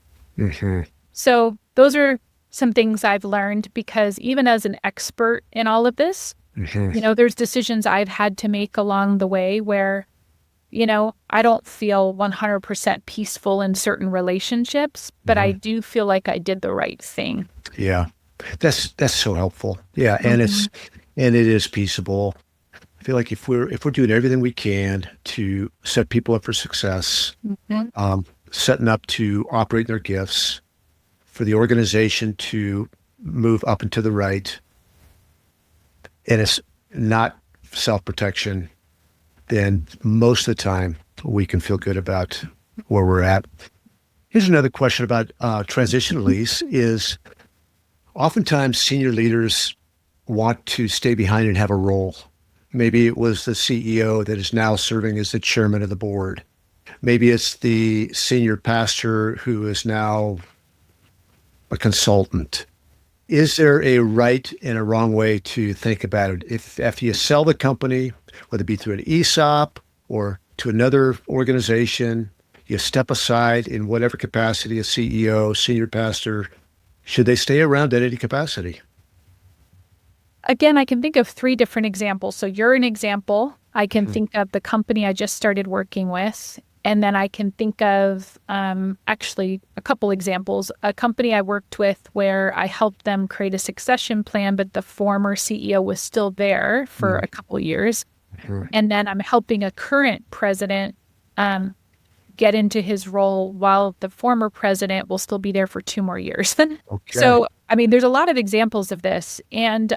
So those are some things I've learned, because even as an expert in all of this, there's decisions I've had to make along the way where, I don't feel 100% peaceful in certain relationships, but I do feel like I did the right thing. Yeah. That's so helpful. Yeah. And it is peaceable. I feel like if we're doing everything we can to set people up for success, setting up to operate their gifts, for the organization to move up and to the right, and it's not self-protection, then most of the time we can feel good about where we're at. Here's another question about transition, Elise, is oftentimes senior leaders want to stay behind and have a role. Maybe it was the CEO that is now serving as the chairman of the board. Maybe it's the senior pastor who is now a consultant. Is there a right and a wrong way to think about it? If after you sell the company, whether it be through an ESOP or to another organization, you step aside in whatever capacity, a CEO, senior pastor, should they stay around at any capacity? Again, I can think of 3 different examples. So you're an example. I can think of the company I just started working with. And then I can think of actually a couple examples. A company I worked with where I helped them create a succession plan, but the former CEO was still there for a couple years. And then I'm helping a current president get into his role while the former president will still be there for 2 more years. So, I mean, there's a lot of examples of this. And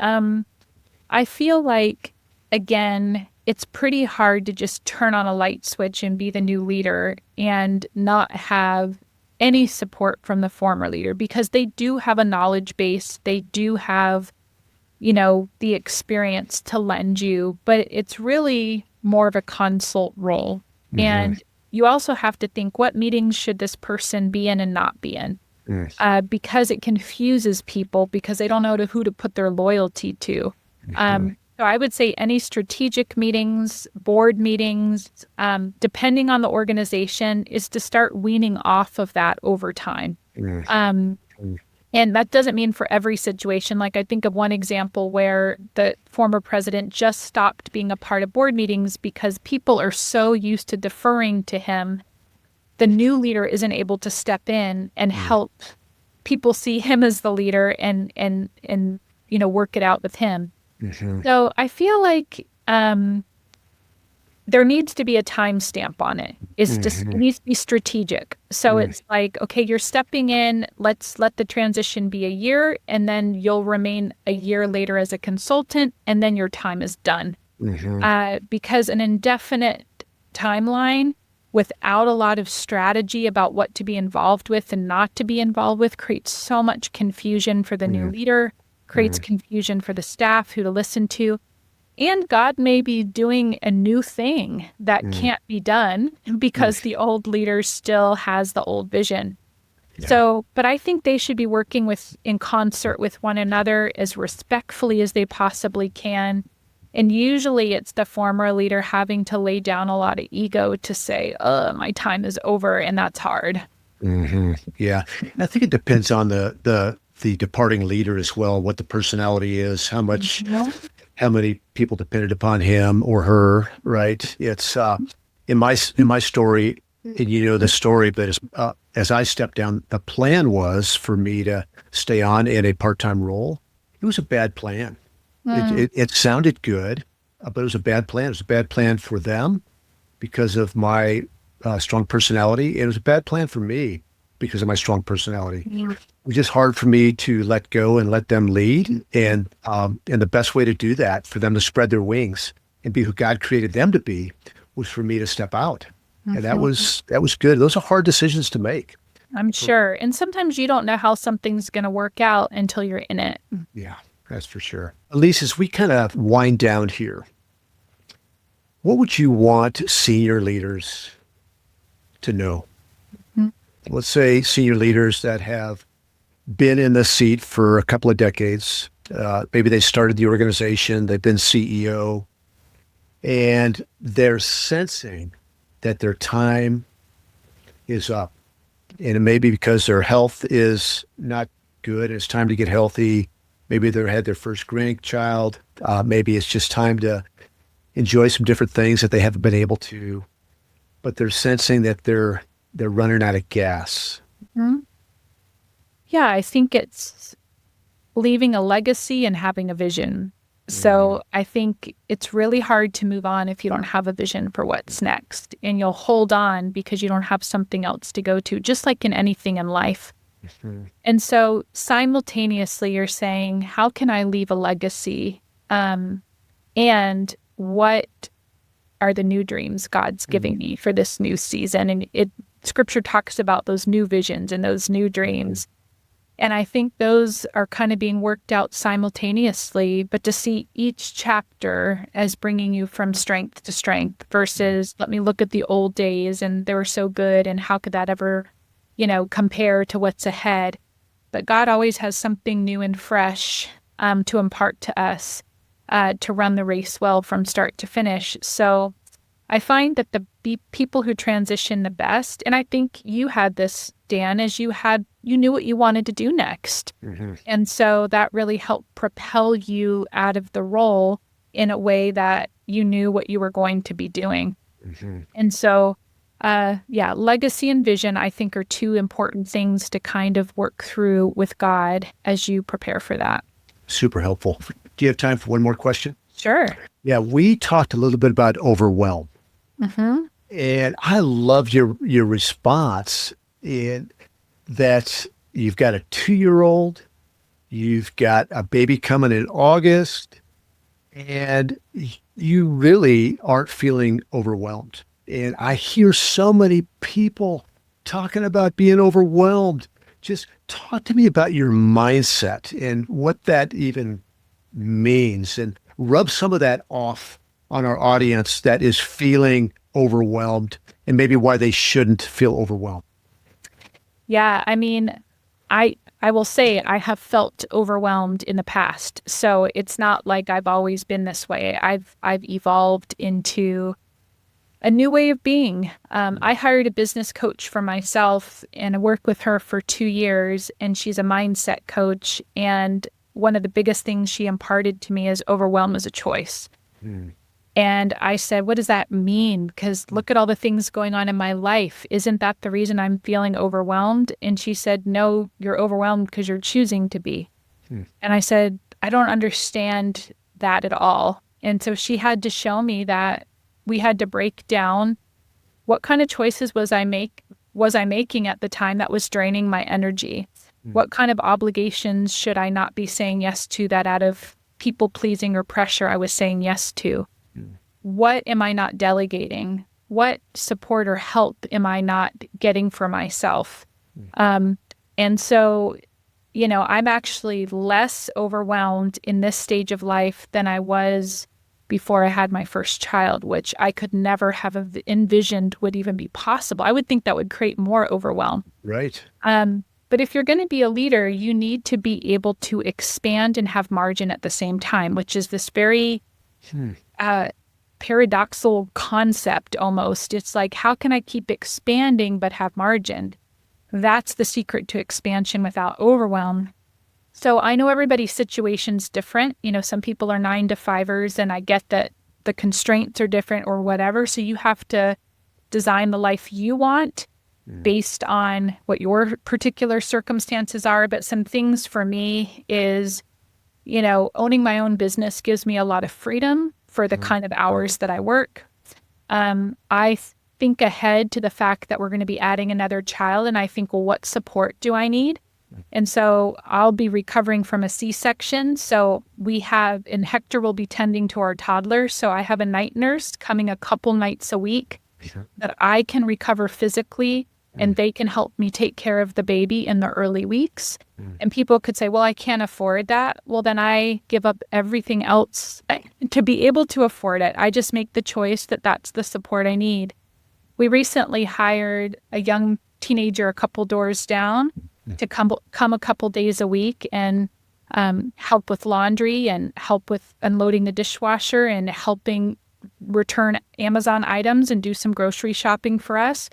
I feel like, again, it's pretty hard to just turn on a light switch and be the new leader and not have any support from the former leader, because they do have a knowledge base. They do have, the experience to lend you, but it's really more of a consult role. And you also have to think, what meetings should this person be in and not be in? Because it confuses people because they don't know who to put their loyalty to. So I would say any strategic meetings, board meetings, depending on the organization, is to start weaning off of that over time. And that doesn't mean for every situation. Like I think of one example where the former president just stopped being a part of board meetings because people are so used to deferring to him. The new leader isn't able to step in and help people see him as the leader and work it out with him. So I feel like there needs to be a timestamp on it. It needs to be strategic. So it's like, okay, you're stepping in, let's let the transition be a year, and then you'll remain a year later as a consultant, and then your time is done. Because an indefinite timeline without a lot of strategy about what to be involved with and not to be involved with creates so much confusion for the new leader, creates confusion for the staff, who to listen to. And God may be doing a new thing that can't be done because the old leader still has the old vision. So, but I think they should be working in concert with one another as respectfully as they possibly can. And usually it's the former leader having to lay down a lot of ego to say, my time is over, and that's hard. Yeah. I think it depends on the departing leader as well, what the personality is, how many people depended upon him or her, right? It's in my story, and the story, but as I stepped down, the plan was for me to stay on in a part-time role. It was a bad plan. It sounded good, but it was a bad plan. It was a bad plan for them because of my strong personality. It was a bad plan for me because of my strong personality. It was just hard for me to let go and let them lead. And the best way to do that, for them to spread their wings and be who God created them to be, was for me to step out. And that was good. Those are hard decisions to make. I'm sure. And sometimes you don't know how something's going to work out until you're in it. Yeah, that's for sure. Elise, as we kind of wind down here, what would you want senior leaders to know? Let's say senior leaders that have been in the seat for a couple of decades. Maybe they started the organization, they've been CEO, and they're sensing that their time is up. And it may be because their health is not good. It's time to get healthy. Maybe they had their first grandchild. Maybe it's just time to enjoy some different things that they haven't been able to. But they're sensing that they're running out of gas. Yeah, I think it's leaving a legacy and having a vision. So I think it's really hard to move on if you don't have a vision for what's next. And you'll hold on because you don't have something else to go to, just like in anything in life. And so simultaneously, you're saying, how can I leave a legacy? And what are the new dreams God's giving me for this new season? And Scripture talks about those new visions and those new dreams. And I think those are kind of being worked out simultaneously, but to see each chapter as bringing you from strength to strength versus let me look at the old days and they were so good and how could that ever, compare to what's ahead. But God always has something new and fresh to impart to us to run the race well from start to finish. So I find that the people who transition the best, and I think you had this, Dan, as you knew what you wanted to do next. And so that really helped propel you out of the role in a way that you knew what you were going to be doing. And so, legacy and vision, I think, are two important things to kind of work through with God as you prepare for that. Super helpful. Do you have time for one more question? Sure. Yeah, we talked a little bit about overwhelm. And I love your response in that you've got a 2-year-old, you've got a baby coming in August, and you really aren't feeling overwhelmed. And I hear so many people talking about being overwhelmed. Just talk to me about your mindset and what that even means, and rub some of that off on our audience that is feeling overwhelmed and maybe why they shouldn't feel overwhelmed. Yeah, I mean, I will say I have felt overwhelmed in the past. So it's not like I've always been this way. I've evolved into a new way of being. I hired a business coach for myself and I worked with her for 2 years, and she's a mindset coach. And one of the biggest things she imparted to me is overwhelm is a choice. And I said, what does that mean? Because look at all the things going on in my life. Isn't that the reason I'm feeling overwhelmed? And she said, no, you're overwhelmed because you're choosing to be. And I said, I don't understand that at all. And so she had to show me that we had to break down what kind of choices was I making at the time that was draining my energy? What kind of obligations should I not be saying yes to that out of people pleasing or pressure I was saying yes to? What am I not delegating? What support or help am I not getting for myself? And so, I'm actually less overwhelmed in this stage of life than I was before I had my first child, which I could never have envisioned would even be possible. I would think that would create more overwhelm. Right. But if you're going to be a leader, you need to be able to expand and have margin at the same time, which is this very paradoxical concept almost. It's like, how can I keep expanding but have margin? That's the secret to expansion without overwhelm. So I know everybody's situation's different. Some people are 9-to-5ers, and I get that the constraints are different or whatever. So you have to design the life you want based on what your particular circumstances are. But some things for me is owning my own business gives me a lot of freedom for the kind of hours that I work. I think ahead to the fact that we're going to be adding another child, and I think, well, what support do I need? And so I'll be recovering from a C-section. So and Hector will be tending to our toddler. So I have a night nurse coming a couple nights a week that I can recover physically, and they can help me take care of the baby in the early weeks. And people could say, well, I can't afford that. Well, then I give up everything else to be able to afford it. I just make the choice that that's the support I need. We recently hired a young teenager a couple doors down to come a couple days a week and help with laundry and help with unloading the dishwasher and helping return Amazon items and do some grocery shopping for us.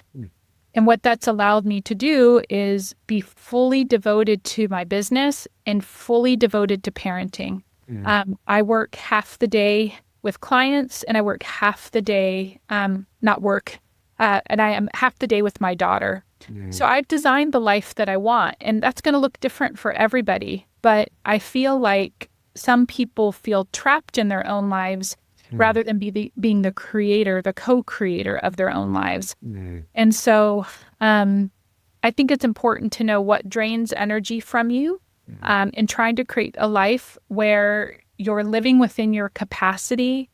And what that's allowed me to do is be fully devoted to my business and fully devoted to parenting. I work half the day with clients, and I work half the day, and I am half the day with my daughter. So I've designed the life that I want, and that's going to look different for everybody. But I feel like some people feel trapped in their own lives rather than being the creator, the co-creator of their own lives. And so I think it's important to know what drains energy from you, and trying to create a life where you're living within your capacity,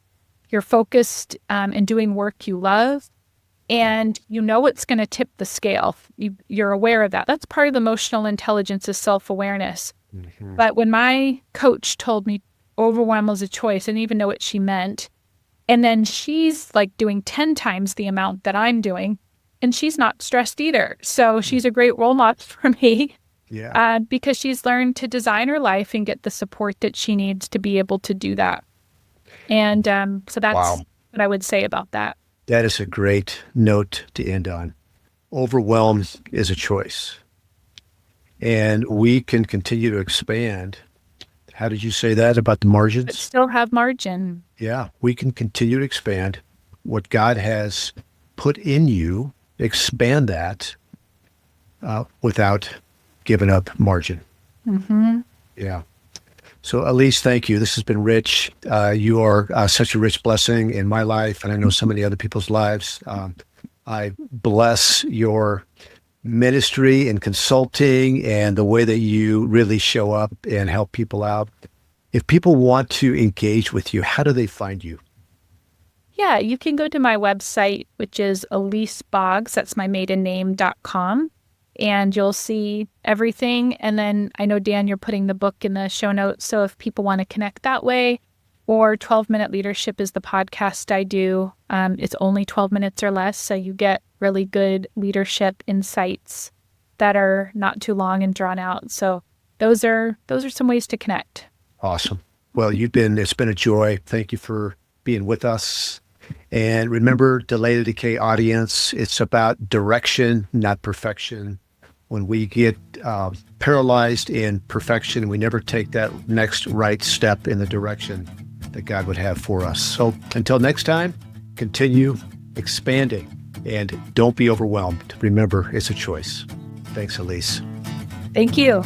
you're focused and doing work you love, and it's going to tip the scale. You're aware of that. That's part of the emotional intelligence, is self-awareness. But when my coach told me overwhelm was a choice, I didn't even know what she meant. And then she's like doing 10 times the amount that I'm doing, and she's not stressed either. So she's a great role model for me. Because she's learned to design her life and get the support that she needs to be able to do that. And so that's what I would say about that. That is a great note to end on. Overwhelm is a choice. And we can continue to expand. How did you say that about the margins? But still have margin. Yeah, we can continue to expand what God has put in you, expand that without giving up margin. Yeah. So Elise, thank you. This has been rich. You are such a rich blessing in my life, and I know so many other people's lives. I bless your ministry and consulting and the way that you really show up and help people out. If people want to engage with you, how do they find you? Yeah, you can go to my website, which is Elise Boggs, that's my maiden name.com, and you'll see everything. And then I know, Dan, you're putting the book in the show notes. So if people want to connect that way, or 12-Minute Leadership is the podcast I do. It's only 12 minutes or less, so you get really good leadership insights that are not too long and drawn out. So those are some ways to connect. Awesome. Well, it's been a joy. Thank you for being with us. And remember, Delay the Decay audience, it's about direction, not perfection. When we get paralyzed in perfection, we never take that next right step in the direction that God would have for us. So until next time, continue expanding and don't be overwhelmed. Remember, it's a choice. Thanks, Elise. Thank you.